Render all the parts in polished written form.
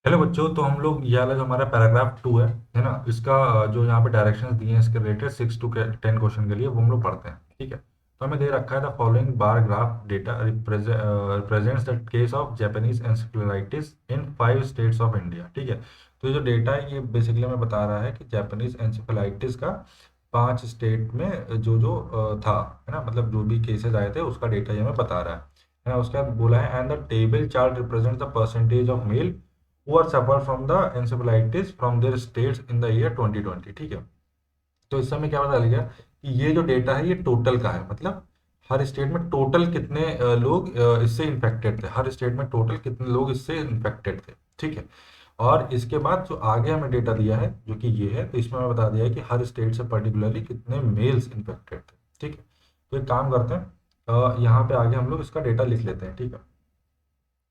Hello बच्चों, तो हम लोग ये वाला जो हमारा पैराग्राफ 2 है ना, इसका जो यहाँ पे डायरेक्शंस दिए हैं इसके रिलेटेड 6 to 10 क्वेश्चन के लिए वो हम लोग पढ़ते हैं। ठीक है, तो हमें दे रखा है the following bar graph data represents the case of Japanese encephalitis in 5 states of India. ठीक है, तो ये जो डेटा है ये बेसिकली हमें बता रहा है कि जापानीज एंसेफेलाइटिस का 5 स्टेट में जो जो था, है ना, मतलब जो भी केसेस आए थे उसका डेटा ये हमें बता रहा है ना। उसके बाद बोला है and the table chart represent the percentage of male who are suffered from the encephalitis from their states in the year 2020। ठीक है, तो इस समय क्या पता लग गया कि ये जो डेटा है ये टोटल का है, मतलब हर स्टेट में टोटल कितने लोग इससे इन्फेक्टेड थे, हर स्टेट में टोटल कितने लोग इससे इन्फेक्टेड थे। ठीक है, और इसके बाद जो आगे हमें डेटा दिया है जो कि ये है, तो इसमें हमें बता दिया है कि हर स्टेट से पर्टिकुलरली कितने मेल्स इन्फेक्टेड थे। ठीक है, तो एक काम करते हैं, यहाँ पे आगे हम लोग इसका डेटा लिख लेते हैं। ठीक है,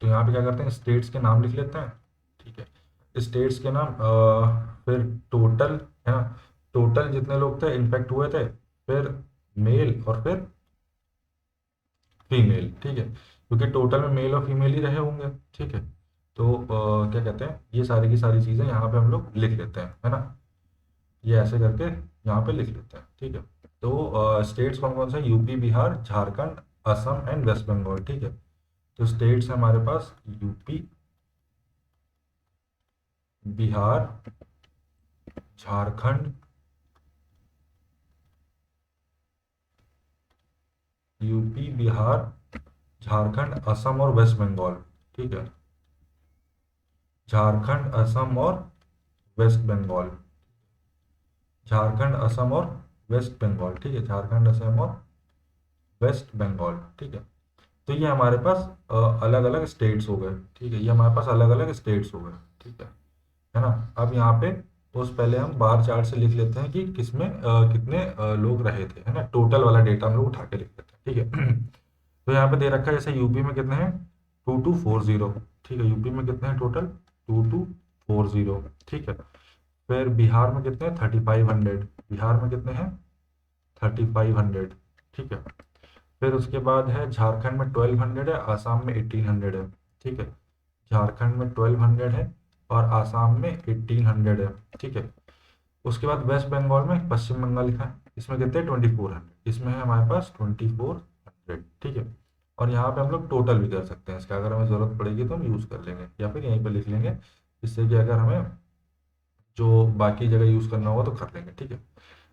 तो यहाँ पे क्या करते हैं, स्टेट्स के नाम लिख लेते हैं। ठीक है, स्टेट्स के नाम, फिर टोटल, है ना, टोटल जितने लोग थे इन्फेक्ट हुए थे, फिर मेल और फिर फीमेल। ठीक है, क्योंकि टोटल में मेल और फीमेल ही रहे होंगे। ठीक है, तो क्या कहते हैं, ये सारी की सारी चीज़ें यहाँ पे हम लोग लिख लेते हैं, है ना, ये ऐसे करके यहाँ पे लिख लेते हैं। ठीक है, तो स्टेट्स कौन कौन से, यूपी, बिहार, झारखंड, असम एंड वेस्ट बंगाल। ठीक है, तो स्टेट्स हैं हमारे पास यूपी, बिहार, झारखंड, यूपी, बिहार, झारखंड, असम और वेस्ट बंगाल। ठीक है, झारखंड, असम और वेस्ट बंगाल, झारखंड, असम और वेस्ट बंगाल। ठीक है, झारखंड, असम और वेस्ट बंगाल। ठीक है, तो ये हमारे पास अलग अलग स्टेट्स हो गए। ठीक है, ये हमारे पास अलग अलग स्टेट्स हो गए। ठीक है ना। अब यहाँ पे उस पहले हम बार चार्ट से लिख लेते हैं कि किसमें कितने लोग रहे थे, है ना, टोटल वाला डेटा हम लोग उठा के लिख लेते हैं। ठीक है तो यहाँ पे दे रखा है जैसे यूपी में कितने हैं, 2240। ठीक है, यूपी में कितने हैं टोटल, 2240। ठीक है, फिर बिहार में कितने हैं, 3500। बिहार में कितने हैं, 3500। ठीक है, फिर उसके बाद है झारखंड में 1200 है, आसाम में 1800 है। ठीक है, झारखंड में 1200 है और आसाम में 1800 है। ठीक है, उसके बाद वेस्ट बंगाल में, पश्चिम बंगाल लिखा है, इसमें कितने हैं, 2400, इसमें है हमारे पास 2400। ठीक है, और यहाँ पे हम लोग टोटल भी कर सकते हैं इसका, अगर हमें ज़रूरत पड़ेगी तो हम यूज़ कर लेंगे या फिर यहीं पे लिख लेंगे, जिससे कि अगर हमें जो बाकी जगह यूज़ करना होगा तो कर लेंगे। ठीक है,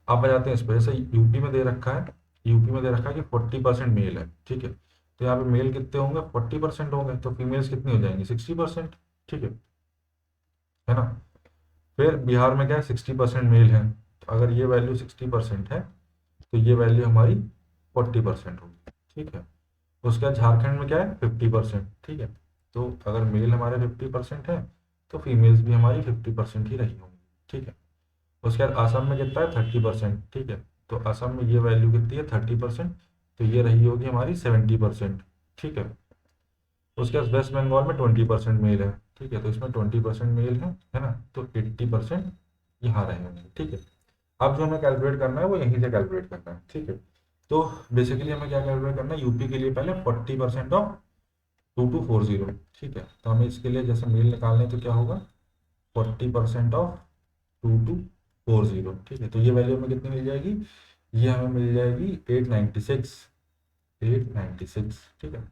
अब आ जाते हैं इस पर, जैसे यूपी में दे रखा है, यूपी में दे रखा है कि 40% मेल है। ठीक है, तो यहाँ पे मेल कितने होंगे, 40% होंगे, तो फीमेल्स कितनी हो जाएंगी, 60%। ठीक है ना। फिर बिहार में क्या है, 60% मेल है, तो अगर ये वैल्यू 60% है तो ये वैल्यू हमारी 40% होगी। ठीक है, उसके बाद झारखंड में क्या है, 50%। ठीक है, तो अगर मेल हमारे 50% है तो फीमेल्स भी हमारी 50% ही रही होंगी। ठीक है, उसके बाद असम में कितना है, 30%। ठीक है, तो असम में ये वैल्यू कितनी है, 30%, तो ये रही होगी हमारी 70%। ठीक है, उसके बाद वेस्ट बंगाल में 20% मेल है। ठीक है, तो इसमें 20% मेल है ना, तो 80% यहाँ रहे होंगे। ठीक है, अब जो हमें कैलकुलेट करना है वो यहीं से कैलकुलेट करना है। ठीक है, तो बेसिकली हमें क्या कैलकुलेट करना है, यूपी के लिए पहले 40% ऑफ 2240। ठीक है, तो हमें इसके लिए जैसे मेल निकालने हैं, तो क्या होगा, 40% ऑफ 2240। ठीक है, तो ये वैल्यू हमें कितनी मिल जाएगी, ये हमें मिल जाएगी 896। 896। ठीक है,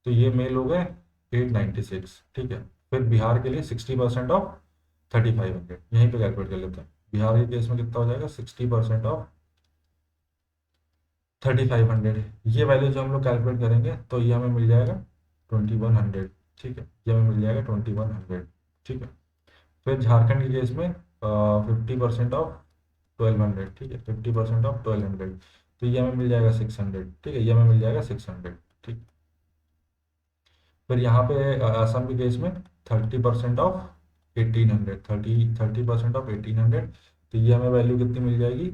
तो ये मेल हो गए 896। ठीक है, फिर बिहार के लिए 60% ऑफ 3500, यहीं पे कैलकुलेट कर लेते हैं। बिहार के केस में कितना हो जाएगा, 60% ऑफ 3500। ये वैल्यू जो हम लोग कैलकुलेट करेंगे तो ये हमें मिल जाएगा 2100। ठीक है, ये हमें मिल जाएगा 2100। ठीक है, फिर झारखंड के केस में 50% ऑफ 1200। ठीक है, 50% ऑफ 1200, तो ये हमें मिल जाएगा 600। ठीक है, ये हमें मिल जाएगा 600। ठीक, फिर यहाँ पे असम के केस में 30% ऑफ 1800। 30% ऑफ 1800, तो ये हमें वैल्यू कितनी मिल जाएगी,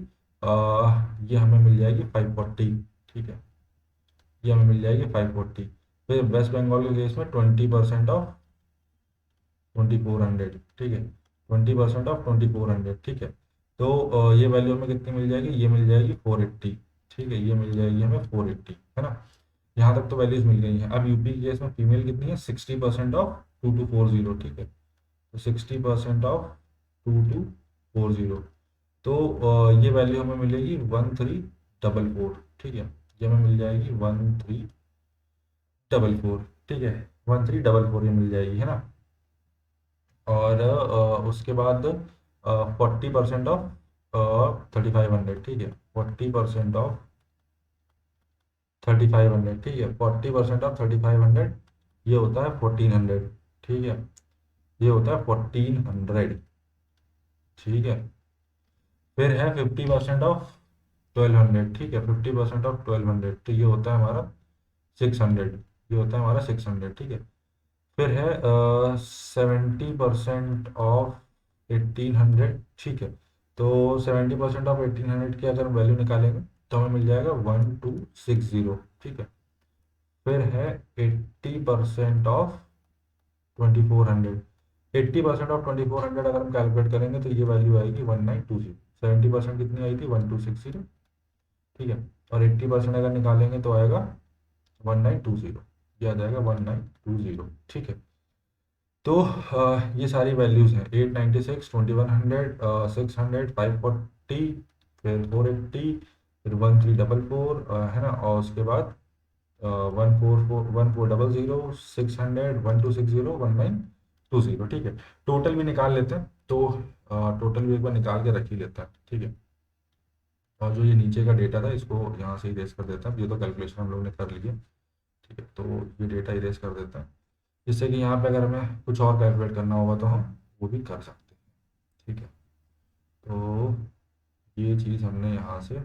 ये हमें मिल जाएगी 540। ठीक है, ये हमें मिल जाएगी 540। फिर वेस्ट बंगाल के केस में 20% ऑफ 2400। ठीक है, 20% ऑफ 2400। ठीक है, तो ये वैल्यू हमें कितनी मिल जाएगी, ये मिल जाएगी 480। ठीक है, ये मिल जाएगी हमें 480, है ना। यहाँ तक तो वैल्यूज मिल गई हैं। अब यूपी के केस में फीमेल कितनी है, 60% ऑफ 2240, ठीक है। तो 60% ऑफ 2240, तो ये वैल्यू हमें मिलेगी 1344, ठीक है। ये हमें मिल जाएगी 1344, ठीक है। 1344 ये मिल जाएगी, है ना। और उसके बाद 40% ऑफ 3500, ठीक है। 40% ऑफ 3500, ठीक है। 40% ऑफ 3500 ये होता है 1400, ठीक है। ये होता है 1400, ठीक है। फिर है 50% ऑफ 1200, ठीक है। 50% ऑफ 1200, तो ये होता है हमारा 600, ये होता है हमारा 600, ठीक है। फिर है 70% ऑफ 1800, ठीक है। तो 70% ऑफ 1800 की अगर हम वैल्यू निकालेंगे तो हमें मिल जाएगा 1260, ठीक है। फिर है 80% ऑफ 2400, 80% ऑफ 2400 अगर हम कैलकुलेट करेंगे तो ये वैल्यू आएगी 1920। 70% कितनी आई थी, 1260, ठीक है। और 80% अगर निकालेंगे तो आएगा 1920, ये आ जाएगा 1920, ठीक है। तो ये सारी वैल्यूज़ हैं, 896, 2100, 600, 540, फिर 480, फिर 1344, है ना। और उसके बाद 1400, 600, 1260, 1920, ठीक है। टोटल भी निकाल लेते हैं, तो टोटल भी एक बार निकाल के रख ही लेते हैं, ठीक है। और जो ये नीचे का डेटा था इसको यहाँ से इरेज कर देता है, ये तो कैलकुलेशन हम लोग ने कर लिया, ठीक है। तो ये डेटा इरेज कर देता है, जिससे कि यहाँ पे अगर हमें कुछ और कैलकुलेट करना होगा तो हम वो भी कर सकते हैं, ठीक है। तो ये चीज़ हमने यहाँ से,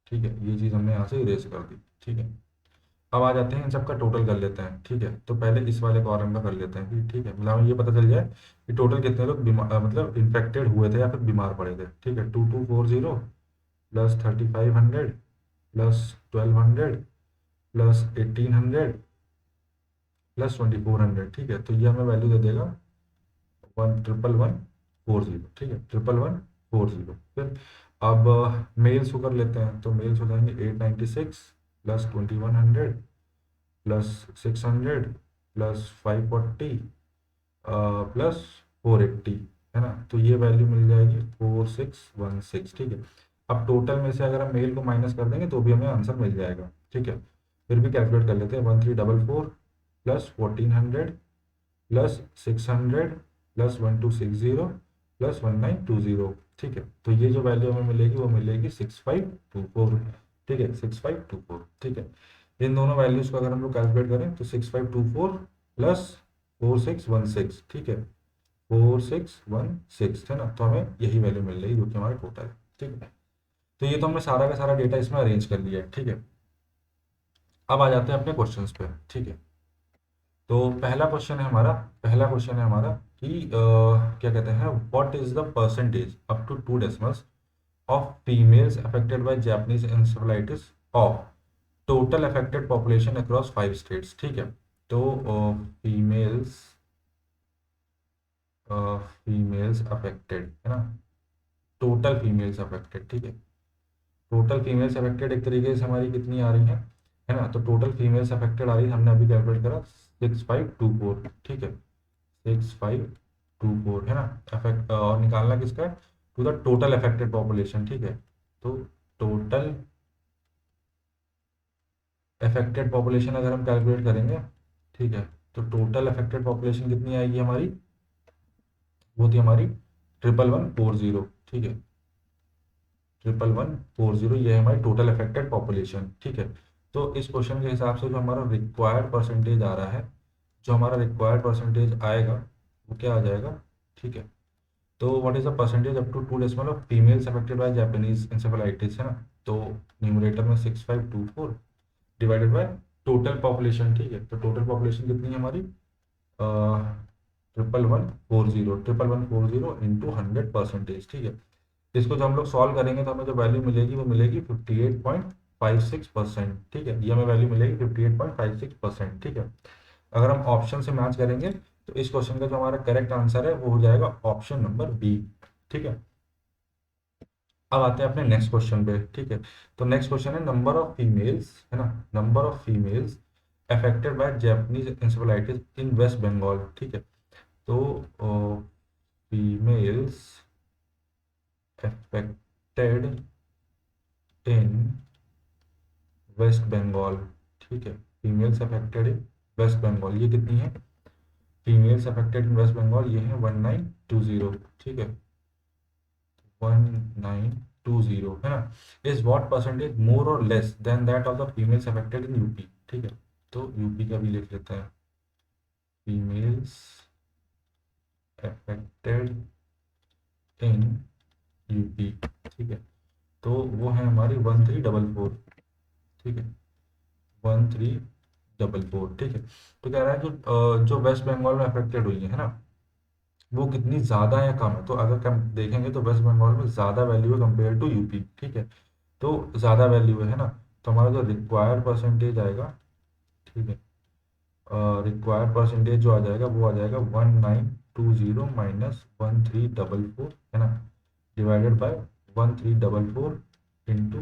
ठीक है, ये चीज़ हमने यहाँ से इरेज कर दी, ठीक है। अब आ जाते हैं, इन सबका टोटल कर लेते हैं, ठीक है। तो पहले इस वाले कॉलम का कर लेते हैं कि, ठीक है, मतलब हमें ये पता चल जाए कि टोटल कितने लोग मतलब इन्फेक्टेड हुए थे या फिर बीमार पड़े थे, ठीक है। 2240 प्लस 3500 प्लस 1200 प्लस 1800 प्लस 2400, ठीक है। तो ये हमें वैल्यू दे देगा 11140, ठीक है, 1140। फिर अब मेल्स को कर लेते हैं, तो मेल्स हो जाएंगे 896 प्लस 2100 प्लस 600 प्लस 540 प्लस 480, है ना। तो ये वैल्यू मिल जाएगी 4616, ठीक है। अब टोटल में से अगर हम मेल को माइनस कर देंगे तो भी हमें आंसर मिल जाएगा, ठीक है। फिर भी कैलकुलेट कर लेते हैं, 1344 प्लस 1400 प्लस 600 प्लस 1260 प्लस 1920, ठीक है। तो ये जो वैल्यू हमें मिलेगी वो मिलेगी 6524, ठीक है, 6524, ठीक है। इन दोनों वैल्यूज को अगर हम लोग कैलकुलेट करें तो 6524 प्लस 4616, ठीक है, 4616, है ना। तो हमें यही वैल्यू मिल रही है जो कि हमारा टोटल है, ठीक है। तो ये तो हमने सारा का सारा डेटा इसमें अरेंज कर लिया है, ठीक है। अब आ जाते हैं अपने क्वेश्चंस पे, ठीक है। तो पहला क्वेश्चन है हमारा कि क्या कहते हैं, what is the percentage up to 2 decimals of females affected by Japanese encephalitis of total affected population across 5 states, ठीक है। तो फीमेल्स फीमेल्स अफेक्टेड, है ना, टोटल फीमेल्स अफेक्टेड, ठीक है। टोटल फीमेल्स अफेक्टेड एक तरीके से हमारी कितनी आ रही है ना। तो टोटल फीमेल्स अफेक्टेड आ रही है, हमने अभी कैलकुलेट करा 6524, ठीक है, 6524, है ना। अफेक्ट और निकालना किसका है, to the total affected population, ठीक है। तो टोटल अफेक्टेड पॉपुलेशन अगर हम कैलकुलेट करेंगे, ठीक है, तो टोटल अफेक्टेड पॉपुलेशन कितनी आएगी हमारी, वो थी हमारी 1140, ठीक है, 1140, ये है हमारी टोटल अफेक्टेड पॉपुलेशन, ठीक है। तो इस क्वेश्चन के हिसाब से जो हमारा रिक्वायर्ड परसेंटेज आ रहा है, जो हमारा रिक्वायर्ड परसेंटेज आएगा वो क्या आ जाएगा, ठीक है। तो what is the percentage up to 2 decimal of females affected by Japanese encephalitis, है ना। तो न्यूमरेटर में 6524 डिवाइडेड बाय टोटल पॉपुलेशन, ठीक है। तो टोटल पॉपुलेशन कितनी है हमारी, 1140 इंटू 100%, ठीक है। इसको जब हम लोग सॉल्व करेंगे तो हमें जो वैल्यू मिलेगी वो मिलेगी 58.56%, ठीक है। ये हमें वैल्यू मिलेगी 58.56%, ठीक है। अगर हम ऑप्शन से मैच करेंगे तो इस क्वेश्चन का जो हमारा करेक्ट आंसर है वो हो जाएगा ऑप्शन नंबर बी, ठीक है। अब आते हैं अपने नेक्स्ट क्वेश्चन पे, ठीक है। तो नेक्स्ट क्वेश्चन है नंबर ऑफ फीमेल्स, है ना, number of females affected by Japanese encephalitis in West Bengal, ठीक है। तो females affected in West Bengal, ठीक है, females affected in West Bengal, ये कितनी है? Females affected in West Bengal ये है 1920, ठीक है, 1920, है ना। इज व्हाट परसेंटेज मोर और less then that of the females affected in UP, ठीक है। तो यूपी का भी लिख लेते हैं, फीमेल्स अफेक्टेड इन यूपी, ठीक है। तो वो है हमारी 1344, ठीक है, 1344, ठीक है। तो कह रहा है जो वेस्ट बंगाल में अफेक्टेड हुई है ना, वो कितनी ज़्यादा है कम है। तो अगर कम देखेंगे तो वेस्ट बंगाल में ज़्यादा वैल्यू है कंपेयर टू यूपी, ठीक है। तो ज़्यादा वैल्यू है ना, तो हमारा जो रिक्वायर्ड परसेंटेज आएगा, ठीक है, रिक्वायर्ड परसेंटेज जो आ जाएगा वो आ जाएगा 1920 माइनस 1344, है ना, डिवाइडेड बाय 1344 इंटू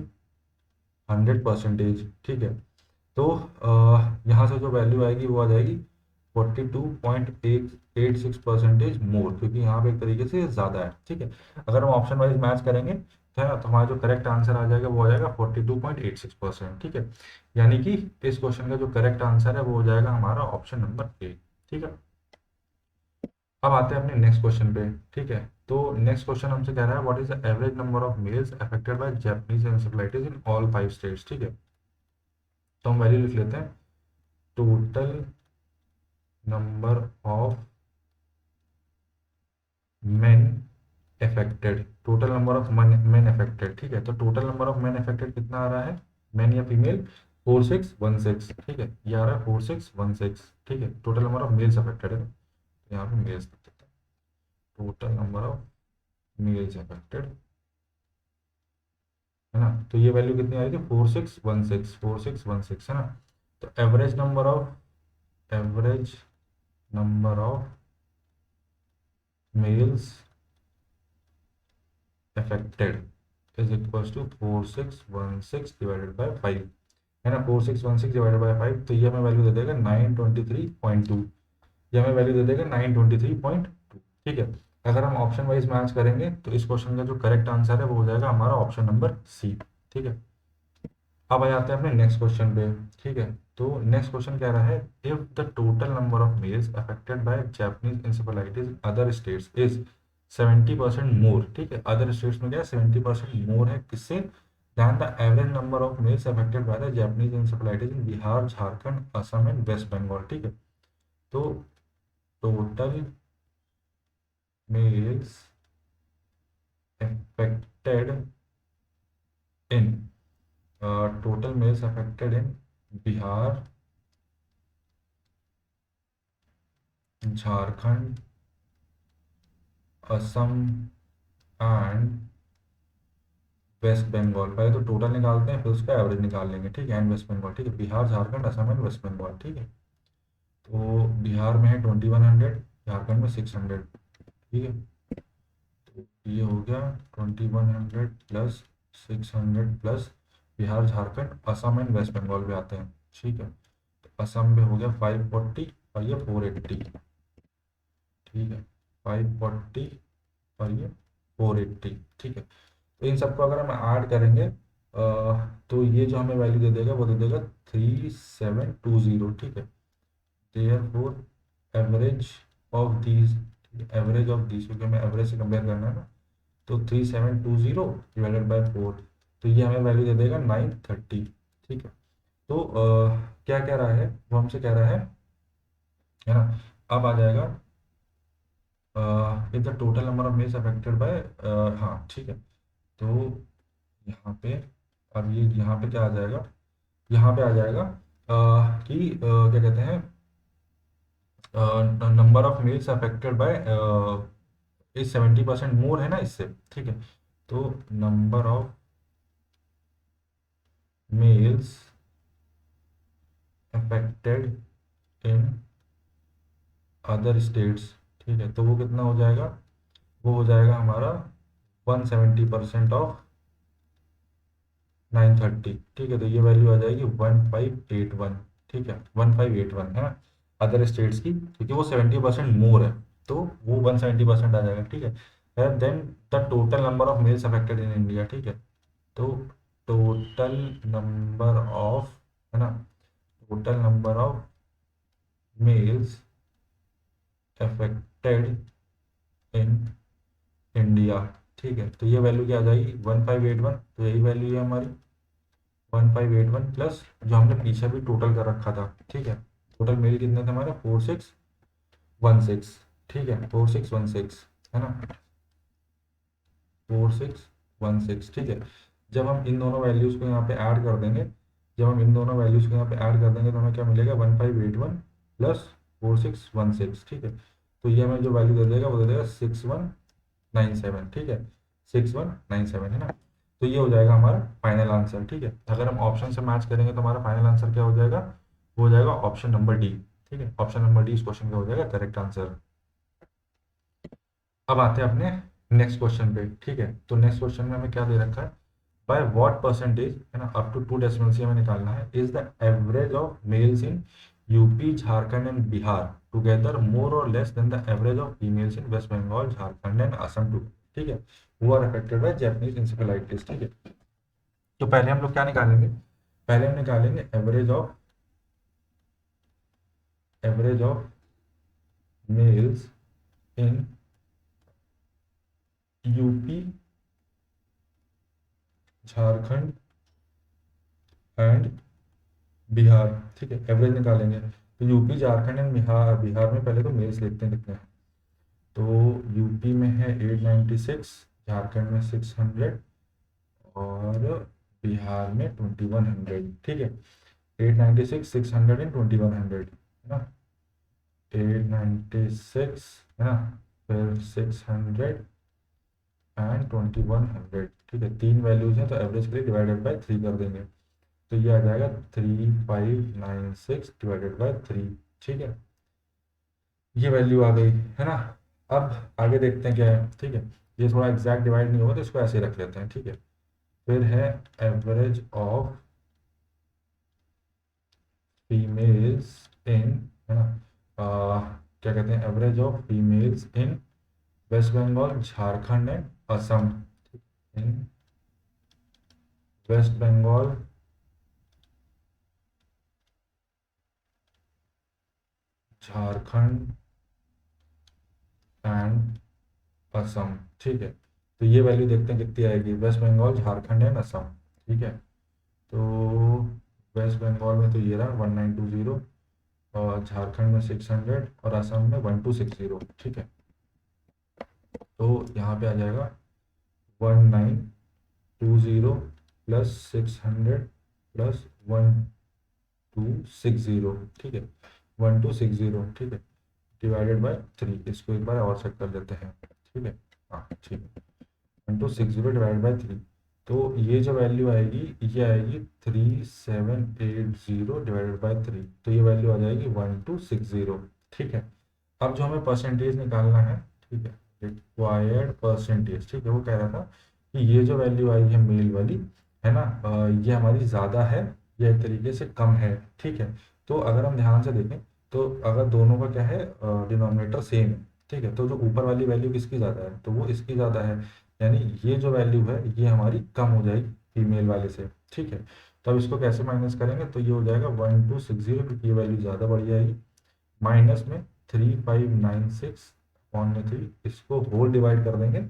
100%, ठीक है। तो यहाँ से जो वैल्यू आएगी वो आ जाएगी 42.86% मोर, क्योंकि यहाँ पे एक तरीके से ज़्यादा है, ठीक है। अगर हम ऑप्शन वाइज मैच करेंगे तो है ना, तो हमारा जो करेक्ट आंसर आ जाएगा वो आ जाएगा 42.86%, ठीक है। यानी कि इस क्वेश्चन का जो करेक्ट आंसर है वो हो जाएगा हमारा ऑप्शन नंबर ए, ठीक है। अब आते हैं अपने नेक्स्ट क्वेश्चन पे, ठीक है। तो नेक्स्ट क्वेश्चन हमसे कह रहा है what is the average number of males affected by Japanese encephalitis in all 5 states, ठीक है। तो हम वैल्यू लिख लेते हैं, total number of main affected, total number of main affected, ठीक है। तो total number of main affected कितना आ रहा है, मेन या फीमेल, 4616, ठीक है, ये आ रहा है 4616, ठीक है। Total number of males affected है, तो यहाँ पे मेल्स लिख देते हैं, total number of males affected, है ना। तो ये वैल्यू कितनी आ रही थी, 4616 है ना। तो average number of mails affected is equals to 4616 divided by 5, है ना। 4616 डिवाइडेड बाय 5, तो ये हमें वैल्यू दे देगा 923.2, ये हमें वैल्यू दे देगा 923.2, ठीक है। अगर हम ऑप्शन वाइज मैच करेंगे तो इस क्वेश्चन का जो करेक्ट आंसर है वो हो जाएगा हमारा ऑप्शन नंबर सी, ठीक है। अब आ जाते हैं अपने नेक्स्ट क्वेश्चन पे, ठीक है। तो नेक्स्ट क्वेश्चन कह रहा है if the total number of males affected by Japanese encephalitis in other states is 70% मोर, ठीक है। अदर स्टेट्स में क्या है, 70% मोर है किससे, than the average number of males affected by the Japanese encephalitis in Bihar, Jharkhand, Assam and West Bengal, ठीक है। तो total males affected in total males affected in Bihar, Jharkhand, Assam and West Bengal. पहले तो टोटल निकालते हैं फिर उसका एवरेज निकाल लेंगे, ठीक है, एंड वेस्ट बंगाल, ठीक है, बिहार, झारखंड, असम एंड वेस्ट बंगाल, ठीक है। तो बिहार में है 2100, झारखंड में 600, ठीक है। तो ये हो गया 2100 plus 600 plus Bihar, Jharkhand, Assam and West Bengal पे आते हैं, ठीक है। तो असम में हो गया 540 और ये 480, ठीक है, 540 और ये 480, ठीक है। तो इन सबको अगर हम ऐड करेंगे तो ये जो हमें वैल्यू दे देगा वो दे देगा 3720, ठीक है। Therefore average of these, average of these, क्योंकि हमें एवरेज से कंपेयर करना है ना, तो 3720 डिवाइडेड बाय 4, तो ये हमें वैल्यू दे देगा 930, ठीक है। तो क्या कह रहा है वो हमसे कह रहा है ना। अब आ जाएगा if the total number of males affected bye, हाँ ठीक है। तो यहाँ पे अब ये यहाँ पे क्या आ जाएगा, यहाँ पे आ जाएगा कि क्या कहते हैं, number of males affected bye इस 70% मोर है ना इससे, ठीक है। तो number of males affected in other states, ठीक है, तो वो कितना हो जाएगा, वो हो जाएगा हमारा 170% ऑफ 930, ठीक है। तो ये वैल्यू आ जाएगी 1581, ठीक है, 1581 है ना, अदर स्टेट्स की, क्योंकि वो 70% मोर है, तो वो 170% आ जाएगा, ठीक है। Then the total number of males affected in India, ठीक है। तो टोटल नंबर ऑफ, है ना, total number of males affected in India, ठीक है। तो ये वैल्यू क्या आ जाएगी 1581, तो यही वैल्यू है हमारी 1581 प्लस जो हमने पीछे भी टोटल कर रखा था, ठीक है। टोटल मेल कितने थे हमारे 4616, ठीक है, 4616 है ना, 4616, ठीक है। जब हम इन दोनों वैल्यूज़ को यहाँ पे ऐड कर देंगे, जब हम इन दोनों वैल्यूज़ को यहाँ पे ऐड कर देंगे तो हमें क्या मिलेगा 1581 प्लस 4616, ठीक है। तो ये हमें जो वैल्यू दे देगा वो दे देगा 6197, ठीक है, 6197 है ना। तो ये हो जाएगा हमारा फाइनल आंसर, ठीक है। अगर हम ऑप्शन से मैच करेंगे तो हमारा फाइनल आंसर क्या हो जाएगा, वो हो जाएगा ऑप्शन नंबर डी, ठीक है। ऑप्शन नंबर डी इस क्वेश्चन का हो जाएगा करेक्ट आंसर। अब आते हैं अपने नेक्स्ट क्वेश्चन पे, ठीक है। तो नेक्स्ट क्वेश्चन में हमें क्या दे रखा है, बाय व्हाट परसेंटेज, है ना, अप टू 2 डेसिमल से हमें निकालना है, is the average of males in UP Jharkhand and Bihar together more और less than the average of females in West Bengal Jharkhand and Assam too, ठीक है, who are affected by Japanese encephalitis, ठीक है। तो पहले हम लोग क्या निकालेंगे, पहले हम निकालेंगे average of males in UP Jharkhand and Bihar, ठीक है, एवरेज निकालेंगे। तो यूपी झारखंड एंड बिहार, बिहार में पहले तो मेल्स देखते हैं कितने हैं। तो यूपी में है 896, झारखंड में 600 और बिहार में 2100, ठीक है। 896, 600 एंड 2100 है ना, 896 है ना, फिर 600 एंड 2100, ठीक है। तीन वैल्यूज हैं तो एवरेज के लिए डिवाइडेड बाय 3 कर देंगे, तो ये आ जाएगा 3596 डिवाइडेड बाय 3, ठीक है। ये वैल्यू आ गई है ना। अब आगे देखते हैं क्या है, ठीक है। ये थोड़ा एग्जैक्ट डिवाइड नहीं होगा तो इसको ऐसे ही रख लेते हैं, ठीक है। फिर है एवरेज ऑफ फीमेल्स इन, है ना, क्या कहते हैं, average of females in West Bengal Jharkhand and Assam, in West Bengal Jharkhand and Assam, ठीक है। तो ये वैल्यू देखते हैं कितनी आएगी, वेस्ट बंगाल झारखंड एंड असम, ठीक है। तो वेस्ट बंगाल में तो ये रहा 1920, और झारखंड में 600 और असम में 1260, ठीक है। तो यहाँ पे आ जाएगा 1920 प्लस 600 प्लस 1260, ठीक है, 1260, ठीक है, डिवाइडेड बाय 3। इसको एक बार और चेक कर लेते हैं, ठीक है। हाँ ठीक है, 1260 डिवाइड बाई 3, तो ये जो वैल्यू आएगी ये आएगी 3780 डिवाइडेड बाई 3, तो ये वैल्यू आ जाएगी 1260, ठीक है। अब जो हमें परसेंटेज निकालना है, ठीक है, रिक्वायर्ड परसेंटेज, ठीक है, वो कह रहा था कि ये जो वैल्यू आई है मेल वाली, है ना, ये हमारी ज़्यादा है या एक तरीके से कम है, ठीक है। तो अगर हम ध्यान से देखें तो अगर दोनों का क्या है, डिनोमिनेटर सेम है, ठीक है, तो जो ऊपर वाली वैल्यू किसकी ज़्यादा है, तो वो इसकी ज़्यादा है, यानी ये जो वैल्यू है ये हमारी कम हो जाएगी फीमेल वाले से, ठीक है। तो अब इसको कैसे माइनस करेंगे, तो ये हो जाएगा 1260, क्योंकि ये वैल्यू ज़्यादा बढ़ जाएगी, माइनस में 3596 अपॉन में 3, इसको होल डिवाइड कर देंगे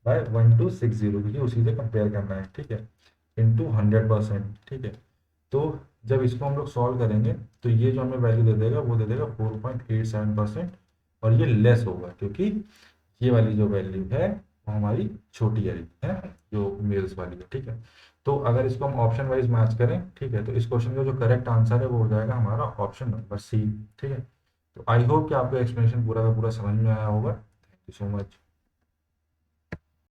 बाय 1260, क्योंकि उसी से कंपेयर करना है, ठीक है, इंटू 100%, ठीक है। तो जब इसको हम लोग सॉल्व करेंगे तो ये जो हमें वैल्यू दे देगा वो दे देगा 4.87%, और ये लेस होगा क्योंकि ये वाली जो वैल्यू है वो हमारी छोटी है जो मेल्स वाली है, ठीक है। तो अगर इसको हम ऑप्शन वाइज मैच करें, ठीक है, तो इस क्वेश्चन का जो करेक्ट आंसर है वो हो जाएगा हमारा ऑप्शन नंबर सी, ठीक है। तो आई होप कि आपको एक्सप्लेनेशन पूरा का पूरा समझ में आया होगा। Thank you so much.